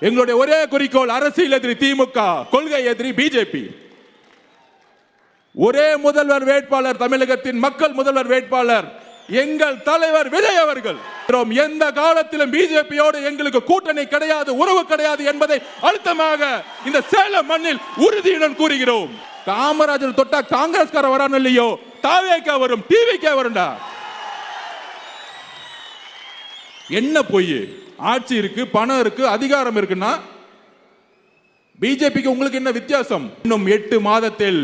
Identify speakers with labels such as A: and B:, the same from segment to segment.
A: எங்களுடைய ஒரே குறிக்கோள் அரசியல் எதிரி திமுக, கொள்கை எதிரி பிஜேபி. ஒரே முதல்வர் வேட்பாளர், தமிழகத்தின் மக்கள் முதல்வர் வேட்பாளர் எங்கள் தலைவர் விஜய் அவர்கள். எந்த காலத்திலும் பிஜேபியோடு எங்களுக்கு கூட்டணி கிடையாது, உறவு கிடையாது என்பதை அழுத்தமாக இந்த சேலம் மண்ணில் உறுதியுடன் கூறுகிறோம். காமராஜர் தொட்டா காங்கிரஸ்கார வரான்னு இல்லையோ, தாவேக்கா வரும், டிவிக்கே வரும்டா. என்ன பொய்? ஆட்சி இருக்கு, பணம் இருக்கு, அதிகாரம் இருக்குன்னா பிஜேபிக்கு உங்களுக்கு என்ன வித்தியாசம்? இன்னும் 8 மாதத்தில்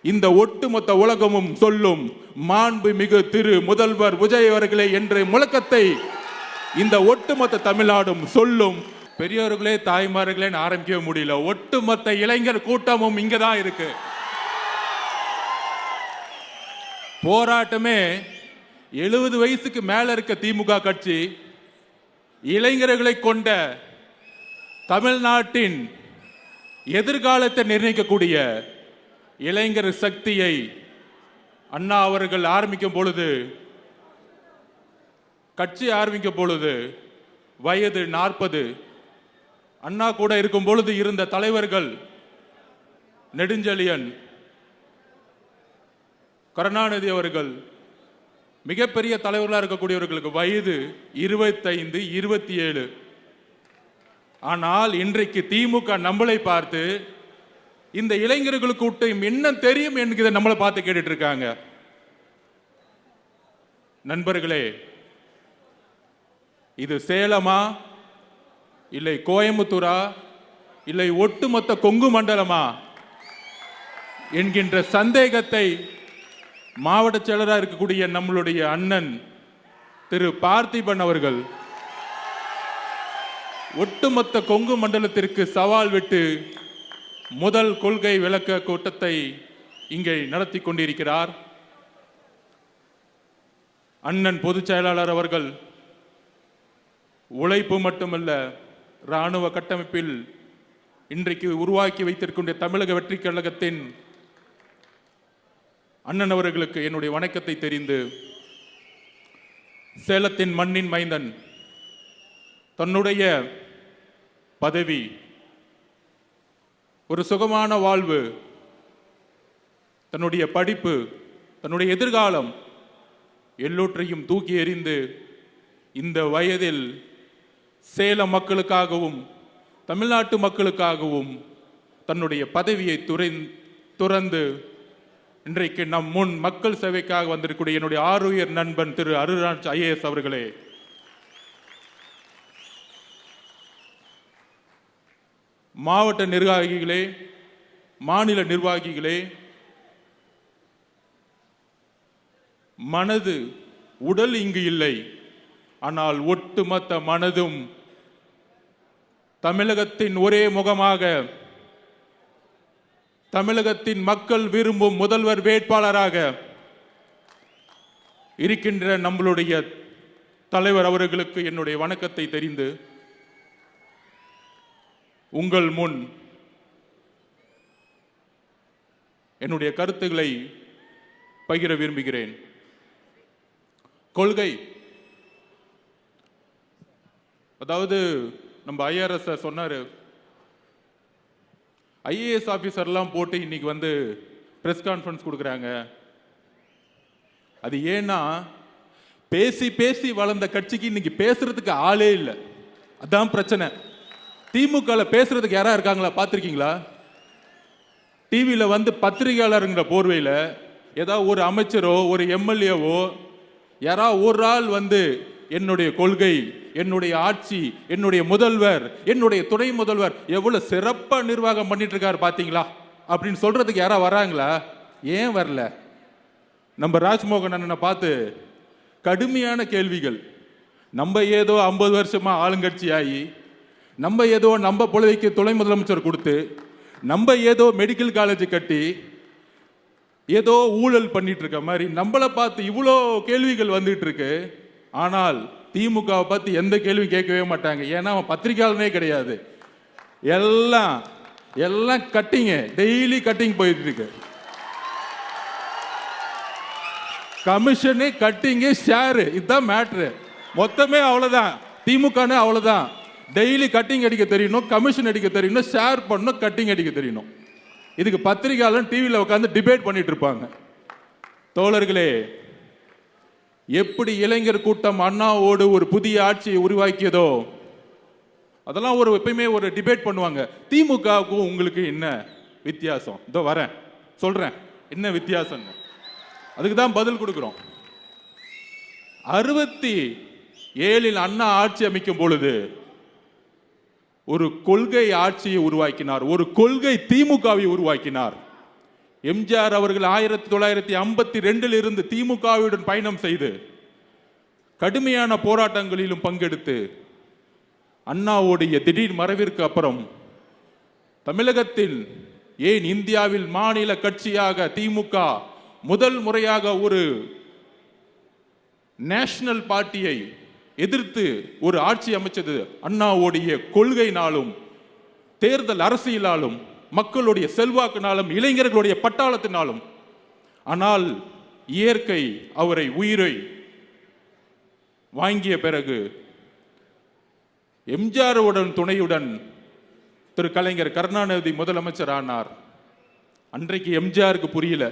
A: இந்த ஒட்டுமொத்த உலகமும் சொல்லும் மாண்புமிகு திரு முதல்வர் விஜய் அவர்களே என்ற முழக்கத்தை இந்த ஒட்டுமொத்த தமிழ்நாடும் சொல்லும். பெரியவர்களே தாய்மார்களே ஆரம்பிக்கவே முடியல, ஒட்டுமொத்த இளைஞர் கூட்டமும் இங்கதான் இருக்கு. போராட்டமே 70 வயசுக்கு மேல இருக்க திமுக கட்சி இளைஞர்களை கொண்ட தமிழ்நாட்டின் எதிர்காலத்தை நிர்ணயிக்கக்கூடிய இளைஞர் சக்தியை அண்ணா அவர்கள் ஆரம்பிக்கும் பொழுது, கட்சி ஆரம்பிக்கும் பொழுது வயது 40. அண்ணா கூட இருக்கும் பொழுது இருந்த தலைவர்கள் நெடுஞ்செழியன், கருணாநிதி அவர்கள், மிகப்பெரிய தலைவர்களாக இருக்கக்கூடியவர்களுக்கு வயது 25, 27. ஆனால் இன்றைக்கு திமுக நம்மளை பார்த்து இந்த இளைஞர்களுக்கு என்ன தெரியும் என்கிற நம்மளை பார்த்து கேட்டுட்டு இருக்காங்க. நண்பர்களே, இது சேலமா இல்லை கோயம்புத்தூரா இல்லை ஒட்டுமொத்த கொங்கு மண்டலமா என்கின்ற சந்தேகத்தை மாவட்ட செயலராக இருக்கக்கூடிய நம்மளுடைய அண்ணன் திரு பார்த்திபன் அவர்கள் ஒட்டுமொத்த கொங்கு மண்டலத்திற்கு சவால் விட்டு முதல் கொள்கை விளக்க கூட்டத்தை இங்கே நடத்தி கொண்டிருக்கிறார். அண்ணன் பொதுச் செயலாளர் அவர்கள் உழைப்பு மட்டுமல்ல, இராணுவ கட்டமைப்பில் இன்றைக்கு உருவாக்கி வைத்திருக்கின்ற தமிழக வெற்றி கழகத்தின் அண்ணன் அவர்களுக்கு என்னுடைய வணக்கத்தை தெரிந்து, சேலத்தின் மண்ணின் மைந்தன் தன்னுடைய பதவி, ஒரு சுகமான வாழ்வு, தன்னுடைய படிப்பு, தன்னுடைய எதிர்காலம் எல்லோற்றையும் தூக்கி எறிந்து இந்த வயதில் சேலம் மக்களுக்காகவும் தமிழ்நாட்டு மக்களுக்காகவும் தன்னுடைய பதவியை துறந்து இன்றைக்கு நம் முன் மக்கள் சேவைக்காக வந்திருக்கக்கூடிய என்னுடைய ஆருயிர் நண்பன் திரு அருள்ராஜ் IAS அவர்களே, மாவட்ட நிர்வாகிகளே, மாநில நிர்வாகிகளே, மனது உடல் இங்கு இல்லை, ஆனால் ஒட்டுமொத்த மனதும் தமிழகத்தின் ஒரே முகமாக, தமிழகத்தின் மக்கள் விரும்பும் முதல்வர் வேட்பாளராக இருக்கின்ற நம்மளுடைய தலைவர் அவர்களுக்கு என்னுடைய வணக்கத்தை தெரிந்து உங்கள் முன் என்னுடைய கருத்துக்களை பகிர விரும்புகிறேன். கொள்கை, அதாவது நம்ம IRS சொன்னாரு, IAS ஆபீசர்லாம் போட்டு இன்னைக்கு வந்து பிரஸ் கான்ஃபரன்ஸ் கொடுக்குறாங்க. அது ஏன்னா பேசி பேசி வளர்ந்த கட்சிக்கு இன்னைக்கு பேசுறதுக்கு ஆளே இல்லை. அதான் பிரச்சனை. திமுக பேசுறதுக்கு யாரா இருக்காங்களா? பார்த்துருக்கீங்களா? டிவியில் வந்து பத்திரிகையாளருங்கிற போர்வையில் ஏதாவது ஒரு அமைச்சரோ ஒரு MLAவோ யாராவது ஒரு ஆள் வந்து என்னுடைய கொள்கை, என்னுடைய ஆட்சி, என்னுடைய முதல்வர், என்னுடைய துணை முதல்வர் எவ்வளவு சிறப்பா நிர்வாகம் பண்ணிட்டு இருக்காரு பாத்தீங்களா அப்படின்னு சொல்றதுக்கு யாரா வராங்களா? ஏன் வரல? நம்ம ராஜ்மோகன் அண்ணனை பார்த்து கடுமையான கேள்விகள். நம்ம ஏதோ 50 வருஷமா ஆளுங்கட்சி ஆகி, நம்ம ஏதோ நம்ம பொழுதைக்கு துணை முதலமைச்சர் கொடுத்து, நம்ம ஏதோ மெடிக்கல் காலேஜ் கட்டி ஏதோ ஊழல் பண்ணிட்டு இருக்க மாதிரி நம்மளை பார்த்து இவ்வளோ கேள்விகள் வந்துட்டு இருக்கு. ஆனால் திமுகவை பத்தி எந்த கேள்வி கேட்கவே மாட்டாங்க. ஏன்னா அவன் பத்திரிகையாளனே கிடையாது. எல்லாம் கட்டிங்க, டெய்லி கட்டிங் போயிட்டு இருக்கு. கமிஷனு, கட்டிங்கு, ஷேரு, இதுதான் மேட்ரு. மொத்தமே அவ்வளவுதான். திமுக அவ்வளவுதான். டெய்லி கட்டிங் அடிக்க தெரியணும், கமிஷன் அடிக்க தெரியணும், ஷேர் பண்ணணும், கட்டிங் அடிக்க தெரியணும். இதுக்கு பத்திரிகையாளர் டிவியில் உட்காந்து டிபேட் பண்ணிட்டு இருப்பாங்க. தோழர்களே, எப்படி இளைஞர் கூட்டம் அண்ணாவோடு ஒரு புதிய ஆட்சியை உருவாக்கியதோ அதெல்லாம் எப்பயுமே ஒரு டிபேட் பண்ணுவாங்க. திமுகவுக்கும் உங்களுக்கு என்ன வித்தியாசம்? இதோ வரேன் சொல்றேன் என்ன வித்தியாசம். அதுக்கு தான் பதில் கொடுக்கிறோம். 67 அண்ணா ஆட்சி அமைக்கும் பொழுது ஒரு கொள்கை ஆட்சியை உருவாக்கினார், ஒரு கொள்கை திமுகவை உருவாக்கினார். எம்ஜிஆர் அவர்கள் 1952 இருந்து திமுகவுடன் பயணம் செய்து கடுமையான போராட்டங்களிலும் பங்கெடுத்து அண்ணாவுடைய திடீர் மறைவிற்கு அப்புறம் தமிழகத்தில் ஏன் இந்தியாவில் மாநில கட்சியாக திமுக முதல் முறையாக ஒரு நேஷனல் பார்ட்டியை எதிர்த்து ஒரு ஆட்சி அமைச்சது அண்ணாவுடைய கொள்கையினாலும் தேர்தல் அரசியலாலும் மக்களுடைய செல்வாக்கினாலும் இளைஞர்களுடைய பட்டாளத்தினாலும். ஆனால் இயற்கை அவரை உயிரை வாங்கிய பிறகு எம்ஜிஆருடன் துணையுடன் திரு கலைஞர் கருணாநிதி முதலமைச்சர் ஆனார். அன்றைக்கு எம்ஜிஆருக்கு புரியல,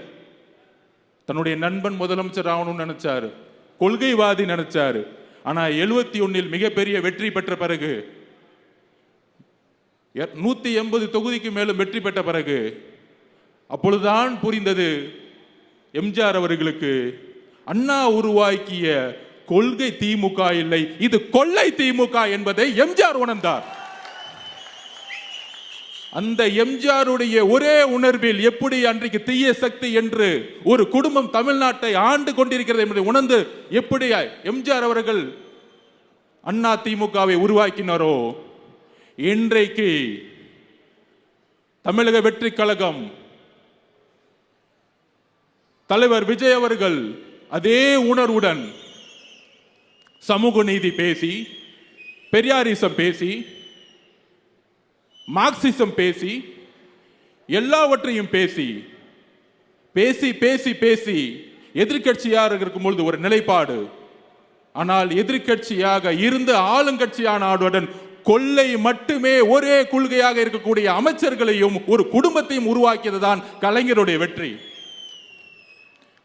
A: தன்னுடைய நண்பன் முதலமைச்சர் ஆகணும்னு நினைச்சாரு, கொள்கைவாதி நினைச்சாரு. ஆனா 71 மிகப்பெரிய வெற்றி பெற்ற பிறகு 180 தொகுதிக்கு மேலும் வெற்றி பெற்ற பிறகு அப்பொழுதுதான் புரிந்தது எம்ஜிஆர் அவர்களுக்கு அண்ணா உருவாக்கிய கொள்கை திமுக இல்லை, இது கொள்ளை திமுக என்பதை எம்ஜிஆர் உணர்ந்தார். அந்த எம்ஜிஆருடைய ஒரே உணர்வில் எப்படி அன்றைக்கு தீய சக்தி என்று ஒரு குடும்பம் தமிழ்நாட்டை ஆண்டு கொண்டிருக்கிறது என்பதை உணர்ந்து எப்படி எம்ஜிஆர் அவர்கள் அண்ணா திமுகவை உருவாக்கினாரோ, இன்றைக்கு தமிழக வெற்றி கழகம் தலைவர் விஜய் அவர்கள் அதே உணர்வுடன் சமூக நீதி பேசி, பெரியாரிசம் பேசி, மார்க்சிசம் பேசி, எல்லாவற்றையும் பேசி பேசி பேசி பேசி எதிர்கட்சியாக இருக்கும் பொழுது ஒரு நிலைப்பாடு. ஆனால் எதிர்கட்சியாக இருந்து ஆளுங்கட்சியான ஆளுடன் கொள்ளை மட்டுமே ஒரே கொள்கையாக இருக்கக்கூடிய அமைச்சர்களையும் ஒரு குடும்பத்தையும் உருவாக்கியதுதான் கலைஞருடைய வெற்றி.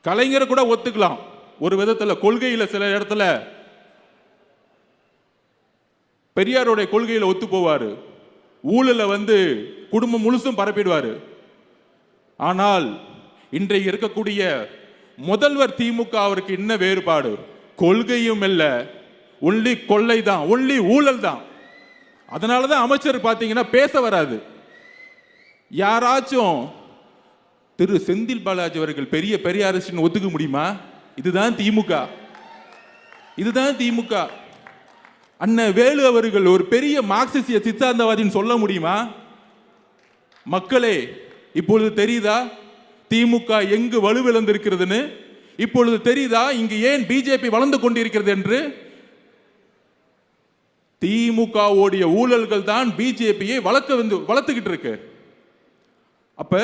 A: கலைஞர் கூட ஒத்துக்கலாம் ஒரு விதத்தில், கொள்கையில சில இடத்துல பெரியாருடைய கொள்கையில ஒத்து போவாரு, ஊழல குடும்பம் முழுசும் பரப்பிடுவாரு. ஆனால் இன்றைக்கு இருக்கக்கூடிய முதல்வர் திமுக அவருக்கு என்ன வேறுபாடு? கொள்கையும் இல்ல, ஒன்லி கொள்ளை தான், ஒன்லி ஊழல் தான். அதனாலதான் அமைச்சர் பாத்தீங்கன்னா பேச வராது. யாராச்சும் திரு செந்தில் பாலாஜி அவர்கள் பெரிய பெரியாரிஸ்ட் ஒத்துக்க முடியுமா? இதுதான் திமுக, இதுதான் திமுக. அண்ணன் வேலு அவர்கள் ஒரு பெரிய மார்க்சிஸ்ட் சித்தாந்தவாதின்னு சொல்ல முடியுமா? மக்களே, இப்பொழுது தெரியுதா திமுக எங்கு வலுவிழந்திருக்கிறதுன்னு? இப்பொழுது தெரியுதா இங்கு ஏன் பிஜேபி வளர்ந்து கொண்டிருக்கிறது என்று? திமுகவுடைய ஊழல்கள் தான் பிஜேபியை வளர்த்துக்கிட்டு இருக்கு. அப்ப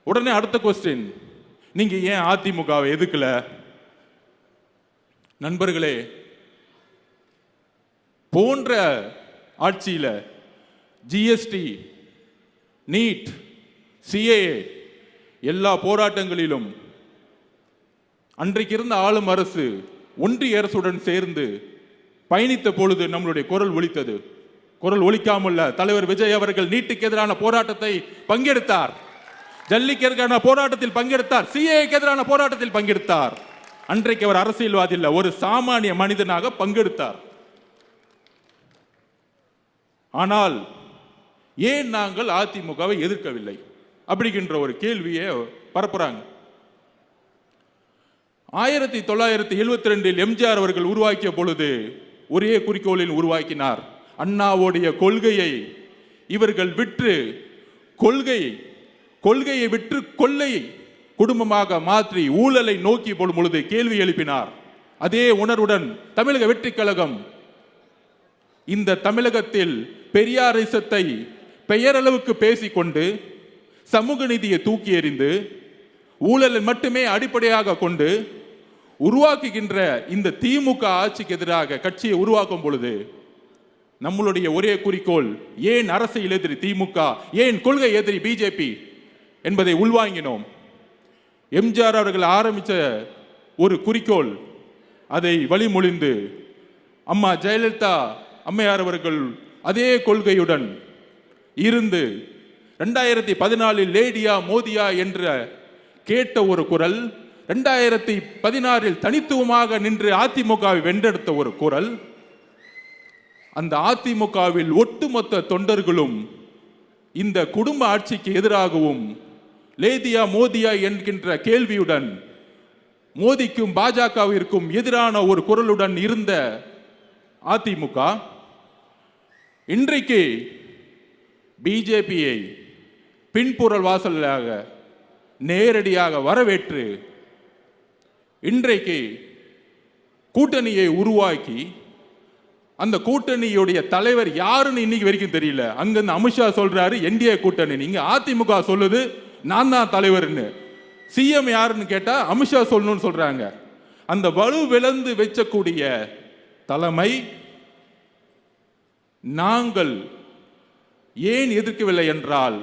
A: உடனே அடுத்த கொஸ்டின், நீங்க ஏன் அதிமுகவை எதுக்கல? நண்பர்களே, போன்ற ஆட்சியில ஜிஎஸ்டி, நீட், சிஏஏ எல்லா போராட்டங்களிலும் அன்றைக்கு இருந்த ஆளும் அரசு ஒன்றிய அரசுடன் சேர்ந்து பயணித்த பொழுது நம்மளுடைய குரல் ஒலித்தது. குரல் ஒலிக்காமல் தலைவர் விஜய் அவர்கள் நீட்டுக்கு எதிரான போராட்டத்தை பங்கெடுத்தார், ஜல்லிக்கு எதிரான போராட்டத்தில் பங்கெடுத்தார், சிஏஏக்கு எதிரான போராட்டத்தில் பங்கெடுத்தார். அன்றைக்கு அவர் அரசியல்வாதி இல்ல, ஒரு சாமானிய மனிதனாக பங்கெடுத்தார். ஆனால் ஏன் நாங்கள் அதிமுகவை எதிர்க்கவில்லை அப்படிங்கிற ஒரு கேள்வியை பரப்புறாங்க. 1972 எம்ஜிஆர் அவர்கள் உருவாக்கிய பொழுது ஒரே குறிக்கோளில் உருவாக்கினார். அண்ணாவுடைய கொள்கையை இவர்கள் விற்று கொள்கையை விற்று கொள்ளையை குடும்பமாக மாற்றி ஊழலை நோக்கி போடும் பொழுது கேள்வி எழுப்பினார். அதே உணர்வுடன் தமிழக வெற்றி கழகம் இந்த தமிழகத்தில் பெரியாரிசத்தை பெயரளவுக்கு பேசிக்கொண்டு சமூக நீதியை தூக்கி எறிந்து ஊழலை மட்டுமே அடிப்படையாக கொண்டு உருவாக்குகின்ற இந்த திமுக ஆட்சிக்கு எதிராக கட்சியை உருவாக்கும் பொழுது நம்மளுடைய ஒரே குறிக்கோள் ஏன் அரசியல் எதிரி திமுக, ஏன் கொள்கை எதிரி பிஜேபி என்பதை உள்வாங்கினோம். எம்ஜிஆர் அவர்கள் ஆரம்பித்த ஒரு குறிக்கோள், அதை வழிமொழிந்து அம்மா ஜெயலலிதா அம்மையார் அவர்கள் அதே கொள்கையுடன் இருந்து 2014 லேடியா மோதியா என்ற கேட்ட ஒரு குரல், 2016 தனித்துவமாக நின்று அதிமுகவை வென்றெடுத்த ஒரு குரல். அந்த அதிமுகவில் ஒட்டுமொத்த தொண்டர்களும் இந்த குடும்ப ஆட்சிக்கு எதிராகவும் லேதியா மோதியா என்கின்ற கேள்வியுடன் மோதிக்கும் பாஜகவிற்கும் எதிரான ஒரு குரலுடன் இருந்த அதிமுக இன்றைக்கு பிஜேபியை பின்புறல் வாசலாக நேரடியாக வரவேற்று இன்றைக்கு கூட்டணியை உருவாக்கி, அந்த கூட்டணியுடைய தலைவர் யாருன்னு இன்னைக்கு வரைக்கும் தெரியல. அங்கிருந்து அமித்ஷா சொல்றாரு என்டிஏ கூட்டணி, நீங்க அதிமுக சொல்லுது நான் தான் தலைவர்னு. சிஎம் யாருன்னு கேட்டா அமித்ஷா சொல்லணும்னு சொல்றாங்க. அந்த வலு விளந்து வச்சக்கூடிய தலைமை நாங்கள் ஏன் எதிர்க்கவில்லை என்றால்,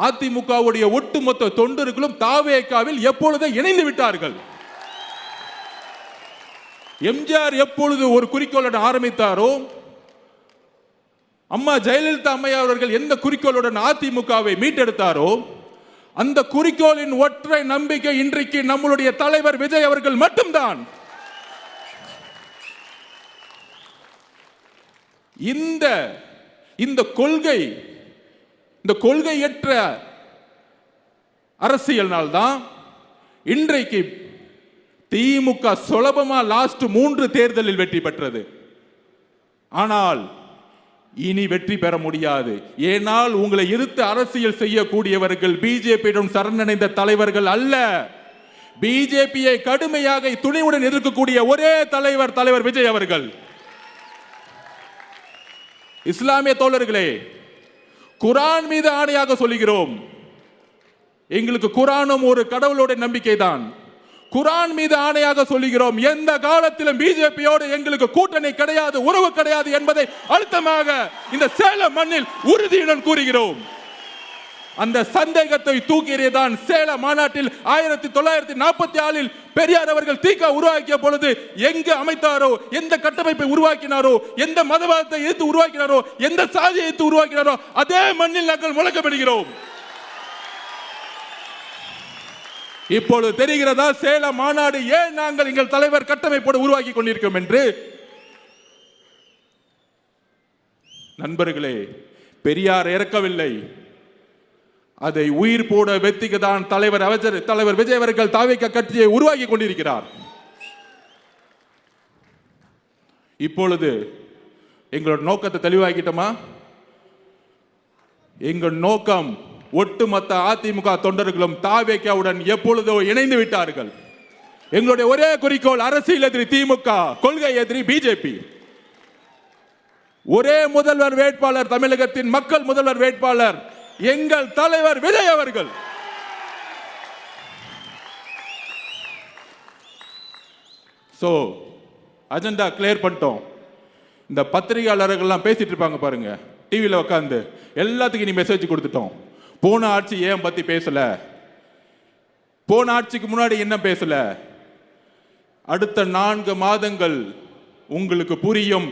A: அதிமுகவுடைய ஒட்டுமொத்த தொண்டர்களும் தாவேகாவில் எப்பொழுதே இணைந்து விட்டார்கள். எம்ஜிஆர் எப்பொழுது ஒரு குறிக்கோளுடன் ஆரம்பித்தாரோ, அம்மா ஜெயலலிதா அம்மையார் அவர்கள் எந்த குறிக்கோளுடன் அதிமுகவை மீட்டெடுத்தாரோ, அந்த குறிக்கோளின் ஒற்றை நம்பிக்கை இன்றைக்கு நம்மளுடைய தலைவர் விஜய் அவர்கள் மட்டும்தான். இந்த கொள்கை, இந்த கொள்கையற்ற அரசியல்னால் தான் இன்றைக்கு திமுக சுலபமா லாஸ்ட் 3 தேர்தலில் வெற்றி பெற்றது. ஆனால் இனி வெற்றி பெற முடியாது. ஏனால் உங்களை எதிர்த்து அரசியல் செய்யக்கூடியவர்கள் பிஜேபியிடம் சரணடைந்த தலைவர்கள் அல்ல. பிஜேபியை கடுமையாக துணிவுடன் எதிர்க்கக்கூடிய ஒரே தலைவர் விஜய் அவர்கள். இஸ்லாமிய தோழர்களே, குரான் மீது ஆணையாக சொல்லுகிறோம், எங்களுக்கு குரானும் ஒரு கடவுளோட நம்பிக்கை தான். குரான் மீது ஆணையாக சொல்லுகிறோம், எந்த காலத்திலும் பிஜேபியோடு எங்களுக்கு கூட்டணி கிடையாது, உறவு கிடையாது என்பதை அழுத்தமாக இந்த சேலம் மண்ணில் உறுதியுடன் கூறுகிறோம். அந்த சந்தேகத்தை தூக்கியதான் சேலம் மாநாட்டில் 1944 பெரியார் அவர்கள் தீகா உருவாக்கிய பொழுது எங்கு அமைத்தாரோ, எந்த கட்டமைப்பை உருவாக்கினாரோ, எந்த மதவாதத்தை எதிர்த்து உருவாக்கினாரோ, எந்த சாதியை எதிர்த்து உருவாக்கினாரோ, அதே மண்ணில் நாங்கள் முழக்கப்படுகிறோம். இப்பொழுது தெரிகிறதா சேலம் மாநாடு ஏன் நாங்கள் எங்கள் தலைவர் கட்டமைப்போடு உருவாக்கி கொண்டிருக்கிறோம் என்று? நண்பர்களே, பெரியார் இறக்கவில்லை, அதை உயிர் போட வெத்திக்கதான் தலைவர் விஜய் அவர்கள் தாவேகா கட்சியை உருவாக்கி கொண்டிருக்கிறார். இப்பொழுது எங்களோட நோக்கத்தை தெளிவாக்கிட்டோமா? எங்கள் நோக்கம் ஒட்டுமொத்த அதிமுக தொண்டர்களும் தாவேகாவுடன் எப்பொழுதோ இணைந்து விட்டார்கள். எங்களுடைய ஒரே குறிக்கோள் அரசியல் எதிரி திமுக, கொள்கை எதிரி பிஜேபி. ஒரே முதல்வர் வேட்பாளர், தமிழகத்தின் மக்கள் முதல்வர் வேட்பாளர் எங்கள் தலைவர் விஜய் அவர்கள். சோ அஜெண்டா கிளியர் பண்ணிட்டோம். இந்த பத்திரிகையாளர்கள் பேசிட்டு இருப்பாங்க பாருங்க, டிவியில் உட்காந்து, எல்லாத்துக்கும் நீ மெசேஜ் கொடுத்துட்டோம். போன ஆட்சி ஏன் பத்தி பேசல, போன ஆட்சிக்கு முன்னாடி என்ன பேசல, அடுத்த 4 மாதங்கள் உங்களுக்கு புரியும்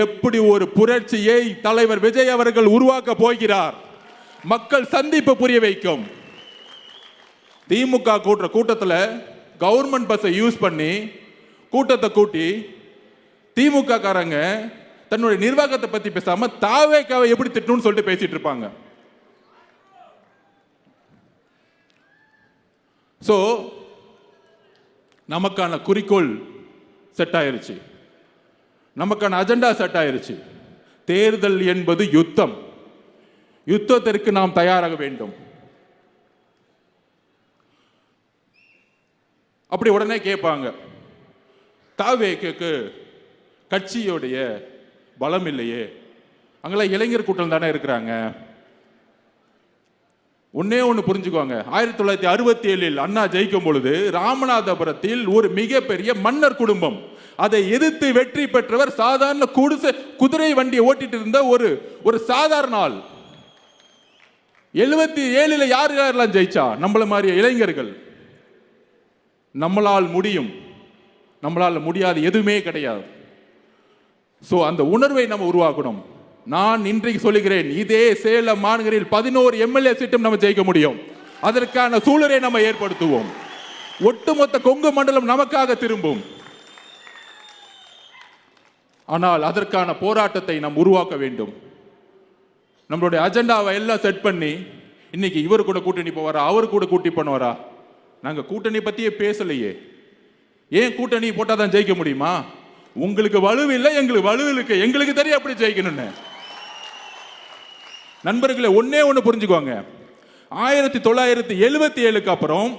A: எப்படி ஒரு புரட்சியை தலைவர் விஜய் அவர்கள் உருவாக்க போகிறார். மக்கள் சந்திப்பு புரிய வைக்கும். திமுக கூட்டத்தில் கவர்மெண்ட் பஸ்ஸை யூஸ் பண்ணி கூட்டத்தை கூட்டி திமுக காரங்க தன்னுடைய நிர்வாகத்தை பத்தி பேசாம தாவேகாவை எப்படி திட்டணும்னு சொல்லிட்டு பேசிட்டு இருப்பாங்க. சோ நமக்கான குறிக்கோள் செட் ஆயிருச்சு, நமக்கான அஜெண்டா செட் ஆயிருச்சு. தேர்தல் என்பது யுத்தம். யுத்தத்திற்கு நாம் தயாராக வேண்டும். அப்படி உடனே கேட்பாங்க, தாவேகாக்கு கட்சியோடைய பலம் இல்லையே, அங்கெல்லாம் இளைஞர் கூட்டம் தானே இருக்கிறாங்க, ஒன்னே ஒன்று புரிஞ்சுக்கோங்க. 1967 அண்ணா ஜெயிக்கும் பொழுது ராமநாதபுரத்தில் ஒரு மிகப்பெரிய மன்னர் குடும்பம், அதை எதிர்த்து வெற்றி பெற்றவர் சாதாரண குதிரை வண்டியை ஓட்டிட்டு இருந்த ஒரு சாதாரண ஆள். 77 யாரெல்லாம் ஜெயிச்சா? நம்மள மாதிரி இளைஞர்கள். நம்மளால் முடியும், நம்மளால் முடியாது எதுவுமே கிடையாது. சோ அந்த உணர்வை நம்ம உருவாக்கணும். நான் இன்றைக்கு சொல்லுகிறேன், இதே சேலம் மாநகரில் 11 எம்எல்ஏ சீட்டும் நம்ம ஜெயிக்க முடியும். அதற்கான சூழலை நம்ம ஏற்படுத்துவோம். ஒட்டுமொத்த கொங்கு மண்டலம் நமக்காக திரும்பும். ஆனால் அதற்கான போராட்டத்தை நாம் உருவாக்க வேண்டும். நம்மளுடைய அஜெண்டாவை எல்லாம் செட் பண்ணி இன்னைக்கு இவர் கூட கூட்டணி போவாரா, அவர் கூட கூட்டணி பண்ணுவாரா? நாங்க கூட்டணி பத்தியே பேசலையே. ஏன் கூட்டணி போட்டாதான் ஜெயிக்க முடியுமா? உங்களுக்கு வலு இல்லை, எங்களுக்கு வலு இருக்கு. எங்களுக்கு தெரியும் எப்படி ஜெயிக்கணும்னு. நண்பர்களே, ஒன்னே ஒன்று புரிஞ்சுக்கோங்க. 1977க்கு அப்புறம்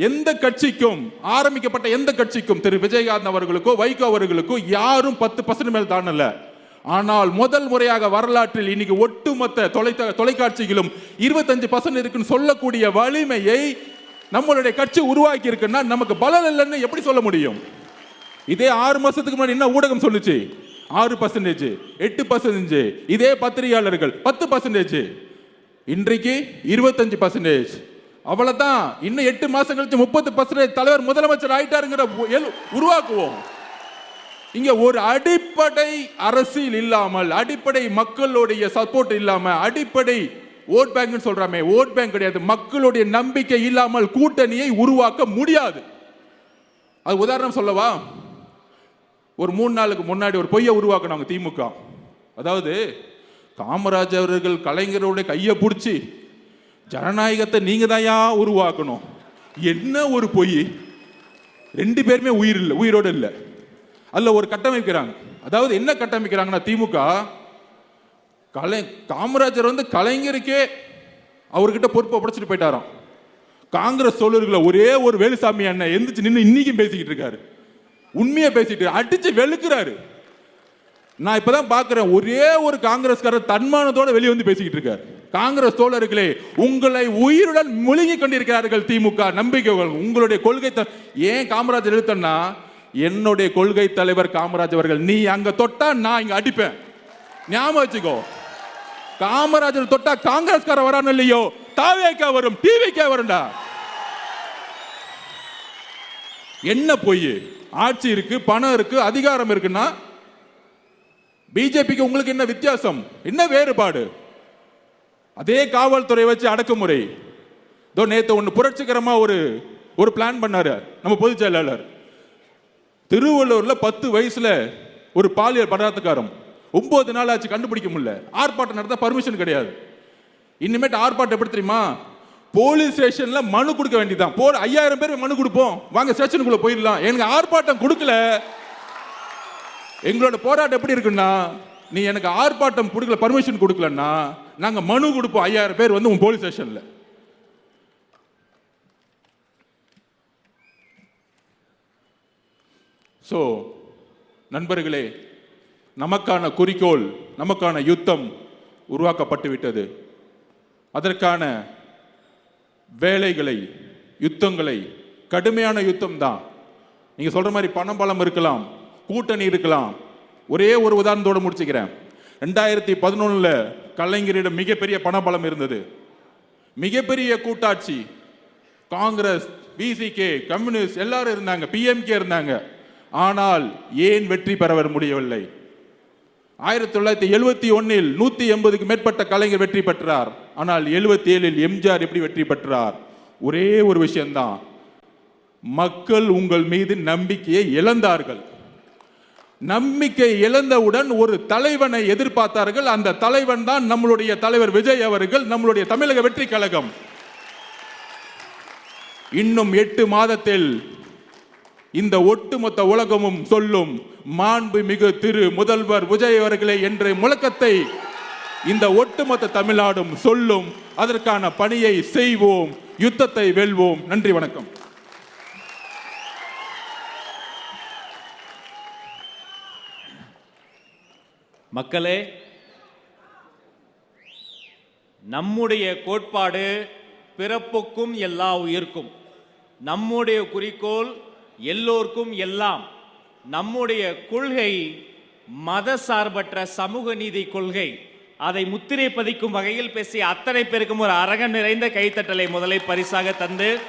A: எந்த கட்சிக்கும், ஆரம்பிக்கப்பட்ட எந்த கட்சிக்கும், திரு விஜயகாந்த் அவர்களுக்கோ வைகோ அவர்களுக்கோ யாரும் 10% மேல் தாண்டல. ஆனால் முதல் முறையாக வரலாற்றில் இன்னைக்கு ஒட்டுமொத்த தொலைக்காட்சிகளும் 25% இருக்குன்னு சொல்லக்கூடிய வலிமையை நம்மளுடைய கட்சி உருவாக்கி இருக்குன்னா நமக்கு பலம் இல்லைன்னு எப்படி சொல்ல முடியும்? இதே 6 மாசத்துக்கு முன்னாடி என்ன ஊடகம் சொல்லுச்சு? 6%, 8%. இதே பத்திரிகையாளர்கள் 10%. இன்றைக்கு 25%. அவ்வளவுதான். இன்னும் 8 மாசம் கழிச்சு 30% தலைவர் முதலமைச்சர் ஆயிட்டாருங்கிற உருவாக்குவோம். இங்க ஒரு அடிப்படை அரசியல் இல்லாமல், அடிப்படை மக்களுடைய சப்போர்ட் இல்லாம, அடிப்படை ஓட் பேங்க் சொல்றாமே, ஓட் பேங்க் கிடையாது, மக்களுடைய நம்பிக்கை இல்லாமல் கூட்டணியை உருவாக்க முடியாது. அது உதாரணம் சொல்லவா? ஒரு 3 நாளுக்கு முன்னாடி ஒரு பொய்யை உருவாக்கினாங்க திமுக. அதாவது காமராஜ் அவர்கள் கலைஞருடைய கையை பிடிச்சி ஜனநாயகத்தை நீங்க தான் உருவாக்கணும். என்ன ஒரு பொய்! 2 பேருமே உயிரோடு இல்லை. அதுல ஒரு கட்டமைக்கிறாங்க. அதாவது என்ன கட்டமைக்கிறாங்கன்னா, திமுக காமராஜர் கலைஞருக்கே அவர்கிட்ட பொறுப்பை படைச்சிட்டு போயிட்டாராம். காங்கிரஸ் தோழர்களை ஒரே ஒரு வேலுசாமி அண்ணன் எந்திரிச்சு நின்று இன்னைக்கும் பேசிக்கிட்டு இருக்காரு. உண்மையை பேசிட்டு அடிச்சு வெளுக்கிறாரு. நான் இப்பதான் பாக்குறேன், ஒரே ஒரு காங்கிரஸ்காரர் தன்மானத்தோட வெளியே வந்து பேசிக்கிட்டு இருக்காரு. காங்கிரஸ் தோழர்களே, உங்களை உயிருடன் முழுங்கி கொண்டிருக்கிறார்கள் திமுக நம்பிக்கைகள். உங்களுடைய கொள்கை ஏன் காமராஜர் எழுத்தன்னா, என்னுடைய கொள்கை தலைவர் காமராஜ் அவர்கள். நீ அங்க தொட்டா நான் இங்க அடிப்பேன். ஞாபகம் வச்சுக்கோ. காமராஜர் தொட்டா காங்கிரஸ்கார வரான்னு இல்லையோ, தாவேக்கா வரும், டிவிக்கா வரும்டா. என்ன பொய்? ஆட்சி இருக்கு, பணம் இருக்கு, அதிகாரம் இருக்குன்னா பிஜேபிக்கு உங்களுக்கு என்ன வித்தியாசம்? என்ன வேறுபாடு? அதே காவல்துறை வச்சு அடக்குமுறை. நேத்து ஒன்று புரட்சிகரமா ஒரு பிளான் பண்ணாரு நம்ம பொதுச் செயலாளர். திருவள்ளூர்ல 10 வயசுல ஒரு பாலியல் பலாத்காரம் 9 நாள் ஆச்சு, கண்டுபிடிக்க முடியல. ஆர்ப்பாட்டம் நடத்த பர்மிஷன் கிடையாது. இனிமேட்டு ஆர்ப்பாட்டம் எப்படி தெரியுமா? போலீஸ் ஸ்டேஷன்ல மனு கொடுக்க வேண்டியதான். 5000 பேர் மனு கொடுப்போம், வாங்க ஸ்டேஷனுக்குள்ள போயிடலாம். எனக்கு ஆர்ப்பாட்டம் கொடுக்கல. எங்களோட போராட்டம் எப்படி இருக்குன்னா, நீ எனக்கு ஆர்ப்பாட்டம் கொடுக்கல, பர்மிஷன் கொடுக்கலன்னா நாங்க மனு கொடுப்போம் 5000 பேர் வந்து உன் போலீஸ் ஸ்டேஷன்ல. சோ நண்பர்களே, நமக்கான குறிக்கோள், நமக்கான யுத்தம் உருவாக்கப்பட்டு விட்டது. அதற்கான வேலைகளை, யுத்தங்களை, கடுமையான யுத்தம் தான். நீங்க சொல்ற மாதிரி பணம் பலம் இருக்கலாம், கூட்டணி இருக்கலாம். ஒரே ஒரு உதாரணத்தோட முடிச்சுக்கிறேன். 2011 கலைஞரிடம் மிகப்பெரிய பணபலம் இருந்தது. மிகப்பெரிய கூட்டாட்சி. காங்கிரஸ், விசிகே, கம்யூனிஸ்ட் எல்லாரும் இருந்தாங்க, பிஎம்கே இருந்தாங்க. ஆனால் ஏன் வெற்றி பெற முடியவில்லை? 1971 180க்கு மேற்பட்ட கலைஞர் வெற்றி பெற்றார். ஆனால் 77 எம்ஜிஆர் எப்படி வெற்றி பெற்றார்? ஒரே ஒரு விஷயம்தான், மக்கள் உங்கள் மீது நம்பிக்கையை இழந்தார்கள். நம்பிக்கை இழந்தவுடன் ஒரு தலைவனை எதிர்பார்த்தார்கள். அந்த தலைவன் தான் நம்மளுடைய தலைவர் விஜய் அவர்கள், நம்மளுடைய தமிழக வெற்றி கழகம். இன்னும் 8 மாதத்தில் இந்த ஒட்டுமொத்த உலகமும் சொல்லும், மாண்புமிகு திரு முதல்வர் விஜய் அவர்களே என்ற முழக்கத்தை இந்த ஒட்டுமொத்த தமிழ்நாடும் சொல்லும். அதற்கான பணியை செய்வோம், யுத்தத்தை வெல்வோம். நன்றி, வணக்கம்.
B: மக்களே, நம்முடைய கோட்பாடு பிறப்புக்கும் எல்லா உயிர்க்கும். நம்முடைய குறிக்கோள் எல்லோருக்கும் எல்லாம். நம்முடைய கொள்கை மத சார்பற்ற சமூக நீதி கொள்கை. அதை முத்திரை பதிக்கும் வகையில் பேசிய அத்தனை பேருக்கும் ஒரு அரங்கம் நிறைந்த கைத்தட்டலை முதலை பரிசாக தந்து